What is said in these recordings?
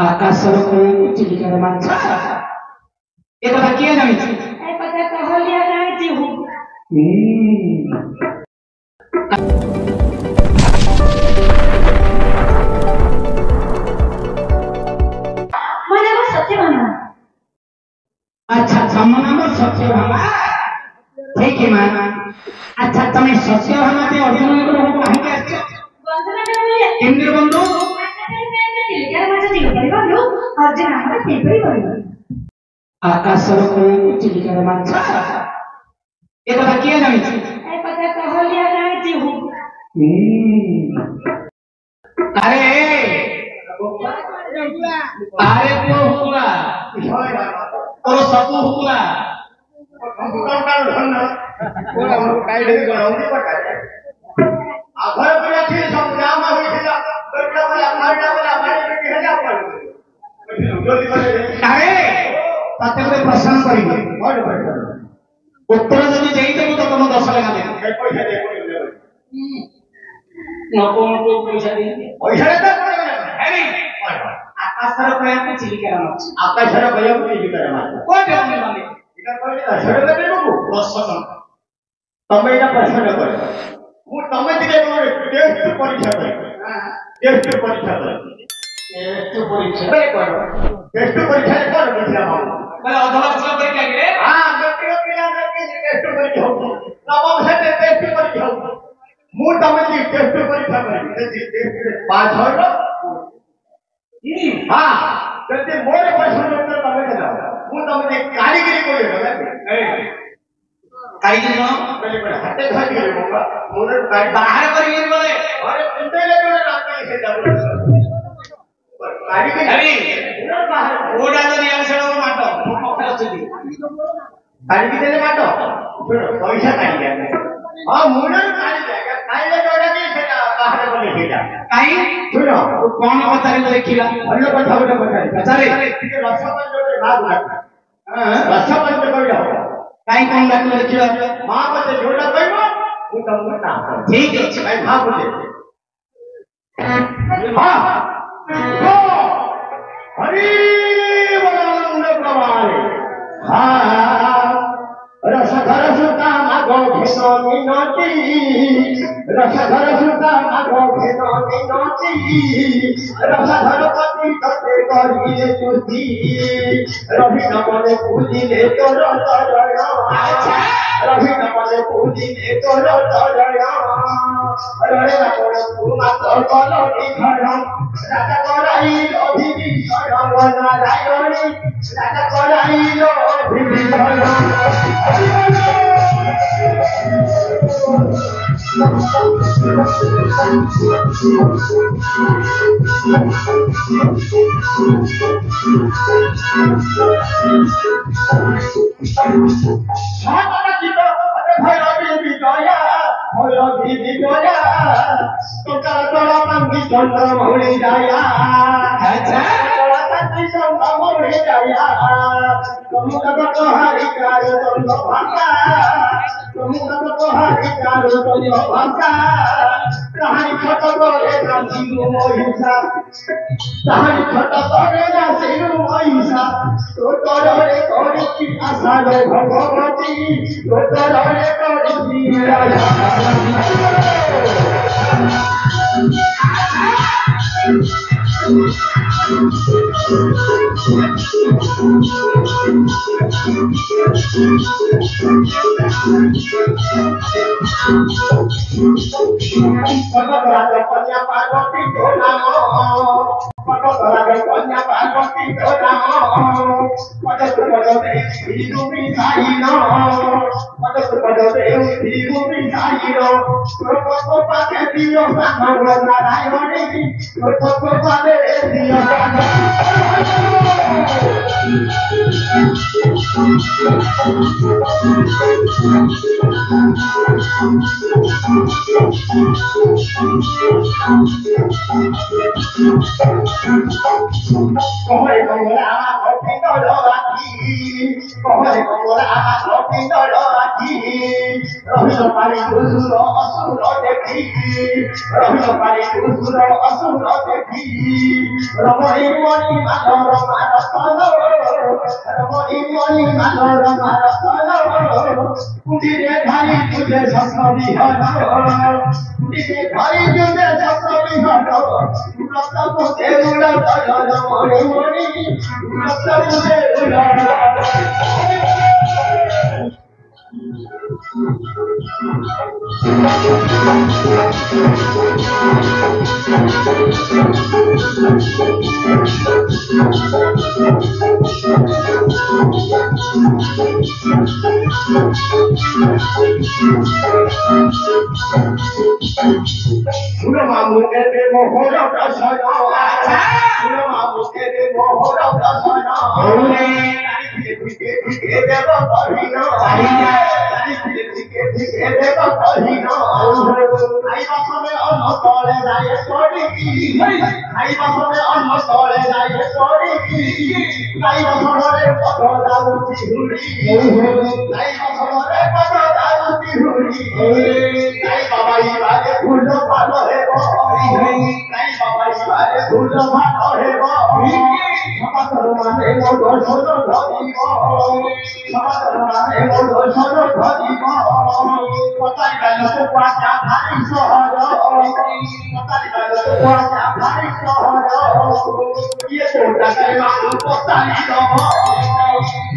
ଆକାଶର କୋଇଲି ଚିଲିକାର ମାଛ ଏ କଥା କିଏ ଜାଣିଛି? ଏ କଥା କହିଲିଆ ଜାଣିଛି ମୁଁ। ମୋ ନାମ ସତ୍ୟଭାମା। ଆଚ୍ଛା ତମ ନାମ ସତ୍ୟଭାମା? ଠିକ ମା। ଆଚ୍ଛା ତମେ ସତ୍ୟଭାମା ଯେ ଅର୍ଜୁନଙ୍କ ଘରକୁ କାହିଁକି ଆସିଛ? ବନ୍ଧୁ ମାନେ ବୋଲେ କେନ୍ଦ୍ର ବନ୍ଧୁ ଚିଲିକାର ମାଛ ଯେପରି ବନ୍ଧୁ ଅର୍ଜୁନ ଆମର ସେପରି ବନ୍ଧୁ। ଆକାଶର କୋଇଲି ଚିଲିକାର ମାଛ ଏ କଥା କିଏ ଜାଣିଛି? ଏ କଥା କହିଲିଆ ଜାଣିଛି ମୁଁ। ଆରେ ଆରେ ପୁଅ ହୁକୁଲା ତୋର ସବୁ ହୁକୁଲା ଆରେ ତତେ ଗୋଟେ ପ୍ରଶ୍ନ କରିବି ଉତ୍ତର ଯଦି ଦେଇଦେବୁ ତ ତମ 10 ଲେଖା ଦେବି। ପଇସା ଦେଇକି ଆକାଶର କହିବାକୁ ଚିଲିକାର ମାଛ ଆକାଶର କହିବାକୁ ଚିଲିକାର ମାଛ କୋଉଠି ଏଇଟା କହିଲେ 10 ଟଙ୍କା ଦେବାକୁ 10 ଟଙ୍କା ତମେ ଏଇଟା ପ୍ରଶ୍ନ କର ମୁଁ ତମେ ଟିକେ ଟେଷ୍ଟ ପରୀକ୍ଷା କରିବି ଟେଷ୍ଟ ପରୀକ୍ଷା କରିବି ଟେଷ୍ଟ ପରୀକ୍ଷାରେ କଣ ବୁଝିଲା ବାବୁ ମାନେ ଅଧଲକ୍ଷ ପରୀକ୍ଷା କିରେ ବ୍ୟକ୍ତିଗତ ଟେଷ୍ଟ ପରୀକ୍ଷା ହଉଛି ନବମ ଶ୍ରେଣୀରେ ଟେଷ୍ଟ ପରୀକ୍ଷା ହଉଛି ମୁଁ ତମେ ଟେଷ୍ଟ ପରୀକ୍ଷା କରିବି ପାସ୍ ହବ ଯଦି ମୋର ପ୍ରଶ୍ନର ଉତ୍ତର ତମେ ଦେଲ ମୁଁ ତମେ କାରିଗରୀ କହିବ କାରିଗରୀ କଣ ହାତେ ଧରିକିରି ବାହାର କରିକି ବୋଲେ ଘରେ ପିନ୍ଧେଇଲେ କାରିଗରୀ କୋଉଟା ଯଦି ଆସଳ ମାଟ ପଖାଳ ଅଛନ୍ତି କାଢିକି ଦେଲେ ମାଟ ପଇସା କାଢିକି ଆଣେ ମୁଣ୍ଡରୁ କାଢିଲେ ଖାଇଲେ ଯୋଉଟା କି ସେଟା ବାହାରେ ଗଲେ ସେଇଟା କାହିଁ ଶୁଣ କଣ ପଚାରିଲ ଦେଖିବା ଭଲ କଥା ଗୋଟେ ପଚାରି ଟିକେ ରସପଞ୍ଚରେ ମା ବୁଲାକ ରସପଞ୍ଚ କହିଲେ ହବ କାହିଁ କଣ ଡାକିଲ ଦେଖିବା ମା ମତେ ଯୋଉଟା କହିବ ମୁଁ ତମକୁ ନା ଠିକ ଅଛି ଭାଇ ମା ବୁଝେ ହରି ବଳାନନ୍ଦ ପ୍ରଭାରେ ରସଧର ସୁତା ମାଗ ଘେନ ମିନତି ରସଧର ସୁତା ମାଗ ଘେନ ମିନତି ରସଧର ପତି ତତେ କରିଲେ ତୁତି ରବିନ ମନେ ପୂଜିଲେ ତୋର ଚରଣ ରବିନ ମନେ ପୂଜିଲେ ତୋର ଚରଣ রে রাবণ মাত কল নিধন রাজা করাইল অভিবিষণ নারায়ণী রাজা করাইল অভিবিষণ ভৈরবী বিজয়া ভৈরবী বিজয়া তোকার তোরা পাঙ্গি চন্দ্র মৌলি যায়া তোরা পাঙ্গি চন্দ্র মৌলি যায়া তমুক তোহারি কার চন্দ্র ভাষা তমুক তোহারি কার চন্দ্র ভাষা তাহারি ছোট করে নাচিনু মহিষা তাহারি ছোট করে নাচিনু মহিষা তোরে করিছি আশার ভগবতী তোরে করিছি রাজা কন্যা পার্বতী তো নাম কন্যা পার্বতী তো নাম পদে শ্রী সাইন পদে শ্রী সাইন পাতে দিও সাধন নারায়ণী পাতে দিও কমলে কমলা ভক্তি রাখি কহরে কমলা গোবিন্দর আখি রহিল পারি দুসুর অসুর দেখি রহিল পারি দুসুর অসুর দেখি রমণী মণি মাধর মারতন রমণী মণি মাধর মারতন কুটিরে ধারি তুলে শস্য বিহন কুটিরে ধারি তুলে শস্য বিহন রক্ত পুঁতে উড়ত রমণী মণি রক্ত পুঁতে উড়ত Uno mamu ebe mohoro dasana. Uno mamu ebe mohoro dasana. Ebe bahina. Ebe bahina. Ai basame anna tole daye sori. Ai basame anna tole daye sori. Ai basame pato daluti huri. Ai basame pato daluti huri. Ai baba ibade bhulo bhalo hebo. Ai baba ibade bhulo bhalo hebo. Sabatar mane modo sono dhadibo. Sabatar mane modo sono dhadibo. Patai galo to pacha bhai soharo. Patai galo to pacha bhai soharo. Ye kota kare mamu potari dobo.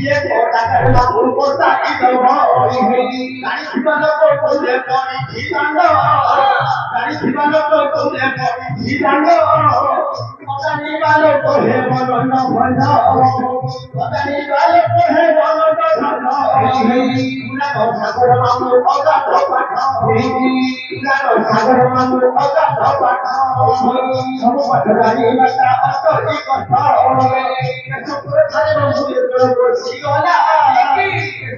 Ye kota kare mamu potari dobo. Kari thibano ko kole pori thibano. Kari thibano ko kole pori thibano. Patani galo to he bono no bono. Patani galo to he bono no bono. Una ko sagar mamu oga to patha. Una ko sagar mamu oga to patha. Sabu patari mata astori katha. Sapur thare mamu ko sigola.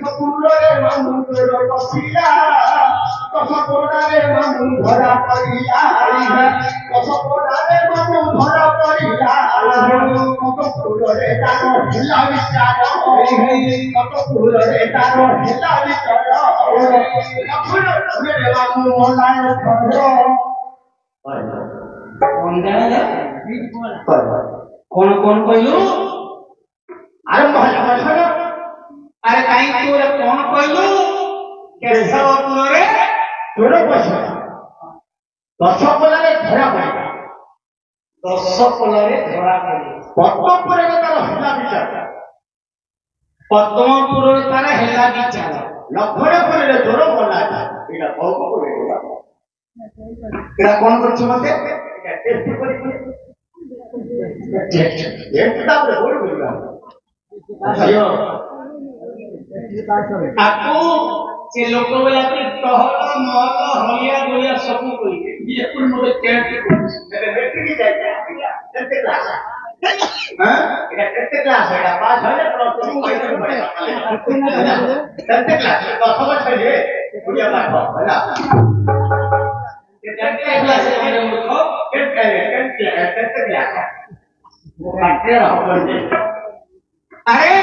Sapurore mamu ko sila. Sapurore mamu dhara pariya. Sapurore mamu dhara pariya. Sapurore tano hila vicharo. Sapurore tano hila vicharo. Sapurore mamu molay tharo. कौन कौन कहलू आरंभ है अरे कहीं तोरे कौन कहलू कैसा तोरे तोरे पछा दश पलारे धरा पड़ेगा 10 कोलारे धरा पड़ी पद्मपुर रे तार हिला विचार पद्मपुर तार हेला विचार लखनपुर रे जोर बोला एटा बहुत को बेटा एटा कौन करछ मते एटा टेस्ट करी टेस्ट तापर बोल बोलगा आयो आपको से लोक बोला कि टहल महल हलिया गोलिया सब कोई ये कुल मोरे टेस्ट की जाता टेस्ट क्लास हां एटा टेस्ट क्लास एटा पास होले प्लस 2 पैसा पड़ेगा टेस्ट क्लास 10 बजे है बुढ़िया पाठ होला टेस्ट क्लास में मुखो टेस्ट क्लास बाटे रहो अरे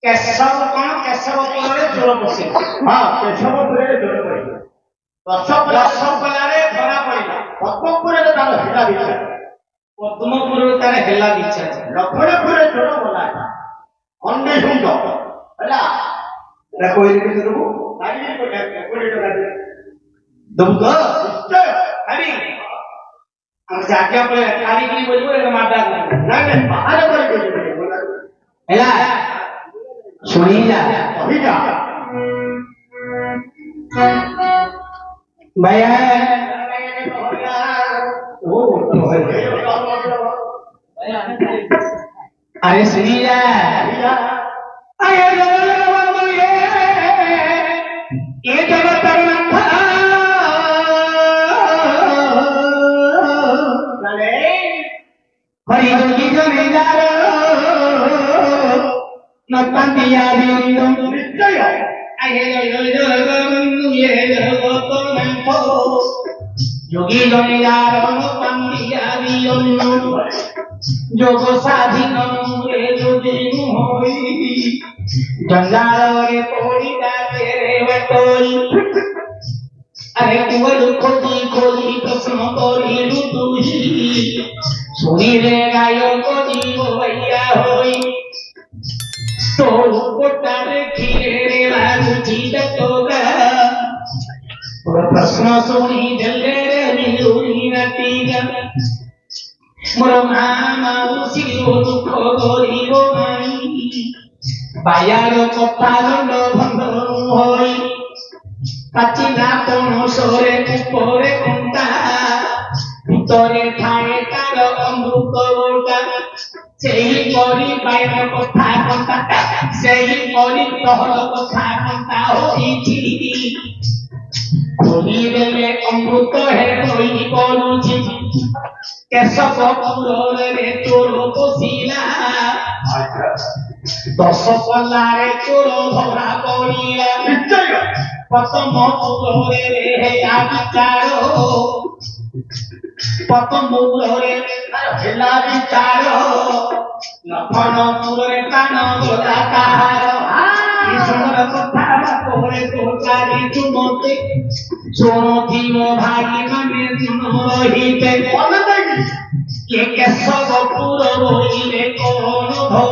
केशव कौन केशव कोलारे जोर बसे हां केशव पुरे जोर पड़े 10 कोलारे धरा पड़िला पद्मपुर रे तार हिला विचार पद्मपुर तार हेला विचार लखनपुर रे जोर बोला अन्ने हुंड होला रे कोई के देबो गाड़ी को कोड़ी तो गाड़ी दबुका निश्चय अरे हम जाके पर कारी की बोलबो रे मारदा नहीं बाहर कर के बोला हेला सुनी जा अभी जा भैया ओ तो है अरे सुनी जा अरे ये जब तरना था हरी की जमींदार नक्कांतिया दियो निश्चय योगी जमींदार नक्कांतिया दियो जोग साधीन रे जोगी होई जंजाल पोड़ी तेरे बटोरी अरे कुवल खोजी खोजी प्रश्न कोरी रुदुही सुनी रे गायो को जीव भैया होई तो कोटारे खीरे लागुची दतोगा प्रश्न सुनी जल्ले रे मिलुनी नतीगा मोर मामा उसिलो दुख गरीब माई बायार कथा दंड भंग होई पाचिना पणसरे कुपरे कंटा ভিতরে ঠায়ে তার অমৃত গোটা সেই পরি বাইর কথা কথা সেই পরি তহল কথা কথা হইছি খুলি দেলে অমৃত হে হই পড়ুছি কেশব পুরে তোর বসিলা দশ পল্লারে তোর ধরা পড়িলা প্রথম পুরে হে আবিচার প্রথম পুরে হেলা বিচার লক্ষণ পুরে কান গোলা কাহার এই সুন্দর কথা পরে তোচারি চুমতে শোনথিব ভাই মানে রহিতে কে কেশব পুর বইলে কোন ধর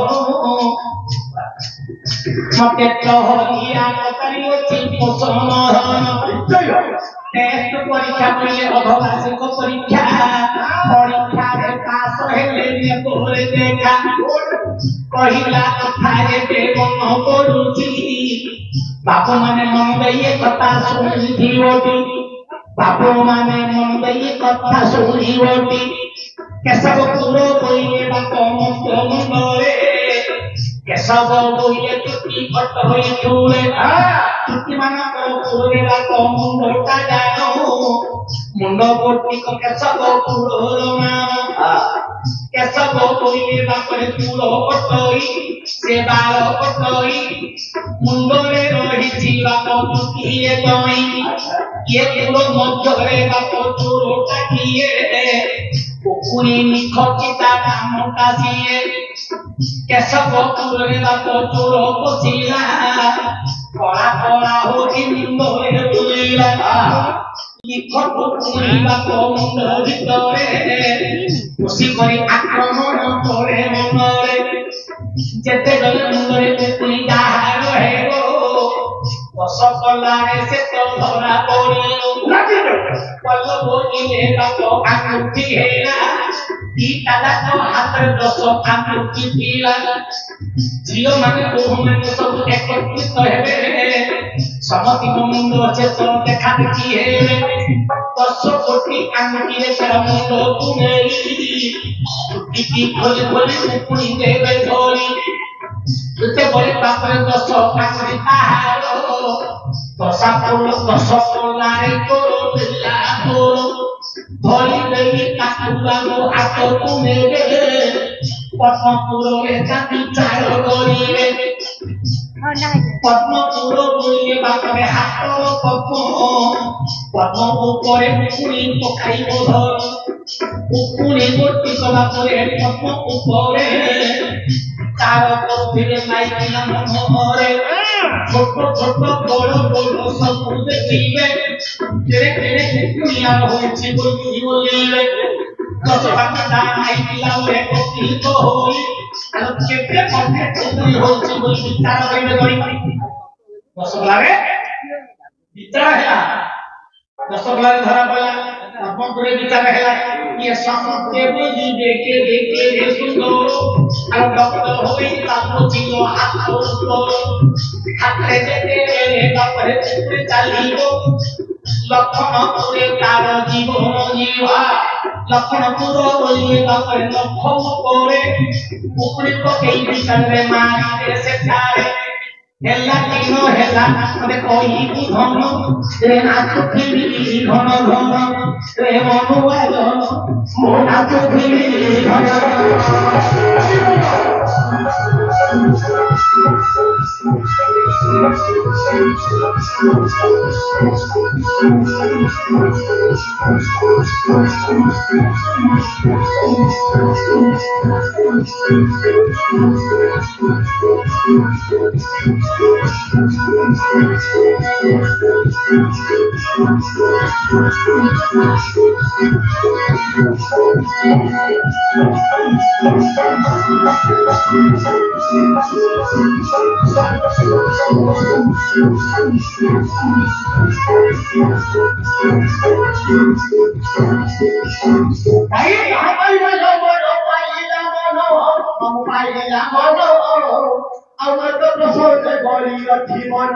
মতে হরিয়া কতারি অছি পোষণ টেস্ট পরীক্ষা করলে অধবার্ষিক পরীক্ষা পরীক্ষারে পাস হেলে তোরে দেখা কহিলা কথারে মন পড়ুছি বাপ মানে মন দেই কথা শুনিবটি বাপ মানে মন দেই কথা শুনিবটি কেশব পুর কইলে বাপ মন্দরে কেশব বইলে চুটি ঘট হই চুলে চুটি মানকর পুরে বাপ মুন্ডটা জানো মুন্ড বর্তি কেশব পুরর নাম কেশব বইলে বাপরে চুল অটই সে বাল অটই মুন্ডরে রহিছি বাপ চুটিয়ে তই ইয়ে পুরো মধ্যরে বাপ চুলটা কিয়ে পুকুরি নিখকিতা নামটা দিয়ে কেশব পুরে বাপ চুল বসিলা কড়া কড়া হরি মুন্ডরে তুলিলা লিখত পুকুরি বাপ মুন্ড ভিতরে বসি করে আক্রমণ করে মনরে যেতেবেলে মুন্ডরে পুকুরি যাহার হেব বস কলারে সে তো ধরা পড়িল পল্ল বইলে বাপ আঙুঠি হেলা তালা তো হাতের দশ আঙুঠি দিলা ঝিও মানে বহু মানে সব একত্রিত হেবে সমতিক মুন্ড চেতন দেখা দেখি হেবে 10 কোটি আঙুঠিরে তার মুন্ড তুলেই টুটি খোলে খোলে পুকুরি দেবে ধরি তুতে বলে তারপরে 10 আঙুঠি তাহার দশ পড়ারে করো দিলা ধরি দেই কাকুলাগো হাত তুমি দেবে পদ্মপুরে জাতি চার করিবে পদ্মপুর বইলে বাপরে হাত পদ্ম পদ্ম উপরে পুকুরি পকাইব ধর পুকুরি বর্তি কলা করে পদ্ম উপরে তার পথিরে মাইকিলা মনোহরে ছোট ছোট বড় বড় সব দেখিবে কেড়ে কেড়ে পুকুরিয়া হয়েছে বলিবে দশ পাতা মাইকিলা ওরে কপিত হই আর কেটে কমে পুকুরি হয়েছে বলি বিচার হইবে ধরি দশ গলারে বিচার হেলা দশ গলারে ধরা পড়লা পদ্মপুরে বিচার হেলা ये समते बोली देखे देखे रे सुंदर আর ডক্টর হই তাতো ছিল হাত হাতে যেতে রে বাপরে পুকুরে চালিব লক্ষণপুরে তার জীবন জীবা লক্ষণপুর বলিয়ে বাপরে লক্ষ করে পুকুরে পকেই বিচারে মারিতে সেটারে হেলা দিন হেলা মনে কই বুধন রে নাচুকি ঘন ঘন রে মনুয়াল মো নাচুকি ঘন ঘন আমার তো প্রসঙ্গে বলি জীবন